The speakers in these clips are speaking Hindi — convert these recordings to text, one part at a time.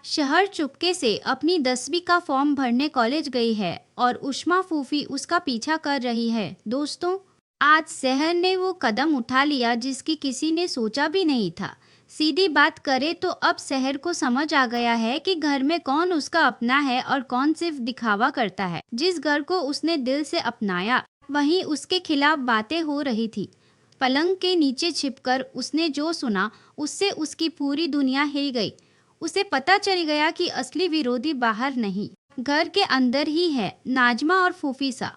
शहर चुपके से अपनी 10वीं का फॉर्म भरने कॉलेज गई है और उष्मा फूफी उसका पीछा कर रही है। दोस्तों, आज शहर ने वो कदम उठा लिया जिसकी किसी ने सोचा भी नहीं था। सीधी बात करे तो अब शहर को समझ आ गया है कि घर में कौन उसका अपना है और कौन सिर्फ दिखावा करता है। जिस घर को उसने दिल से अपनाया, वहीं उसके खिलाफ बातें हो रही थी। पलंग के नीचे छिपकर उसने जो सुना, उससे उसकी पूरी दुनिया हिल गई। उसे पता चल गया कि असली विरोधी बाहर नहीं, घर के अंदर ही है, नाजमा और फूफीसा।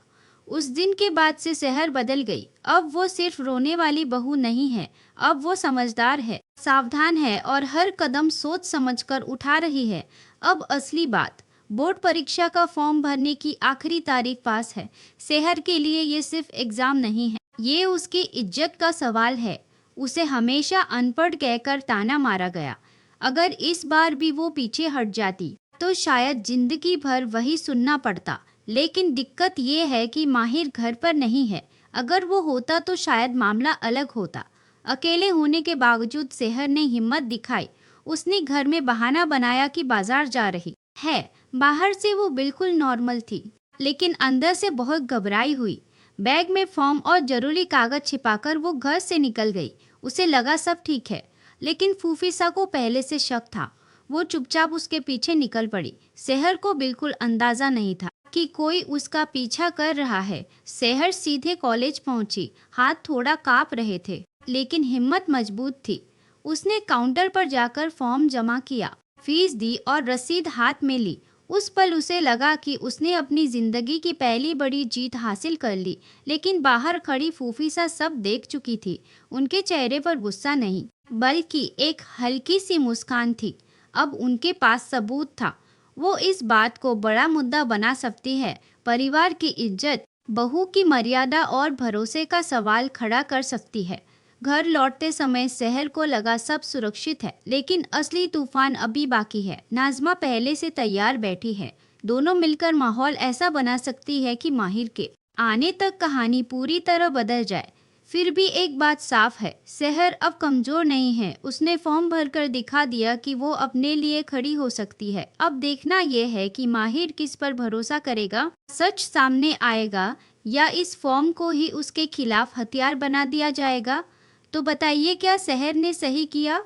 उस दिन के बाद से शहर बदल गई। अब वो सिर्फ रोने वाली बहू नहीं है, अब वो समझदार है, सावधान है और हर कदम सोच समझकर उठा रही है। अब असली बात, बोर्ड परीक्षा का फॉर्म भरने की आखिरी तारीख पास है। शहर के लिए ये सिर्फ एग्जाम नहीं है, ये उसकी इज्जत का सवाल है। उसे हमेशा अनपढ़ कहकर ताना मारा गया। अगर इस बार भी वो पीछे हट जाती तो शायद जिंदगी भर वही सुनना पड़ता। लेकिन दिक्कत ये है कि माहिर घर पर नहीं है। अगर वो होता तो शायद मामला अलग होता। अकेले होने के बावजूद शहर ने हिम्मत दिखाई। उसने घर में बहाना बनाया कि बाजार जा रही है। बाहर से वो बिल्कुल नॉर्मल थी, लेकिन अंदर से बहुत घबराई हुई। बैग में फॉर्म और जरूरी कागज छिपाकर वो घर से निकल गई। उसे लगा सब ठीक है, लेकिन फूफीसा को पहले से शक था। वो चुपचाप उसके पीछे निकल पड़ी। शहर को बिल्कुल अंदाजा नहीं था कि कोई उसका पीछा कर रहा है। शहर सीधे कॉलेज पहुंची। हाथ थोड़ा कांप रहे थे, लेकिन हिम्मत मजबूत थी। उसने काउंटर पर जाकर फॉर्म जमा किया, फीस दी और रसीद हाथ में ली। उस पल उसे लगा कि उसने अपनी जिंदगी की पहली बड़ी जीत हासिल कर ली। लेकिन बाहर खड़ी फूफीसा सब देख चुकी थी। उनके चेहरे पर गुस्सा नहीं, बल्कि एक हल्की सी मुस्कान थी। अब उनके पास सबूत था। वो इस बात को बड़ा मुद्दा बना सकती है। परिवार की इज्जत, बहू की मर्यादा और भरोसे का सवाल खड़ा कर सकती है। घर लौटते समय शहर को लगा सब सुरक्षित है, लेकिन असली तूफान अभी बाकी है। नाजमा पहले से तैयार बैठी है। दोनों मिलकर माहौल ऐसा बना सकती है कि माहिर के आने तक कहानी पूरी तरह बदल जाए। फिर भी एक बात साफ है, शहर अब कमजोर नहीं है। उसने फॉर्म भरकर दिखा दिया कि वो अपने लिए खड़ी हो सकती है। अब देखना यह है कि माहिर किस पर भरोसा करेगा। सच सामने आएगा या इस फॉर्म को ही उसके खिलाफ हथियार बना दिया जाएगा। तो बताइए, क्या शहर ने सही किया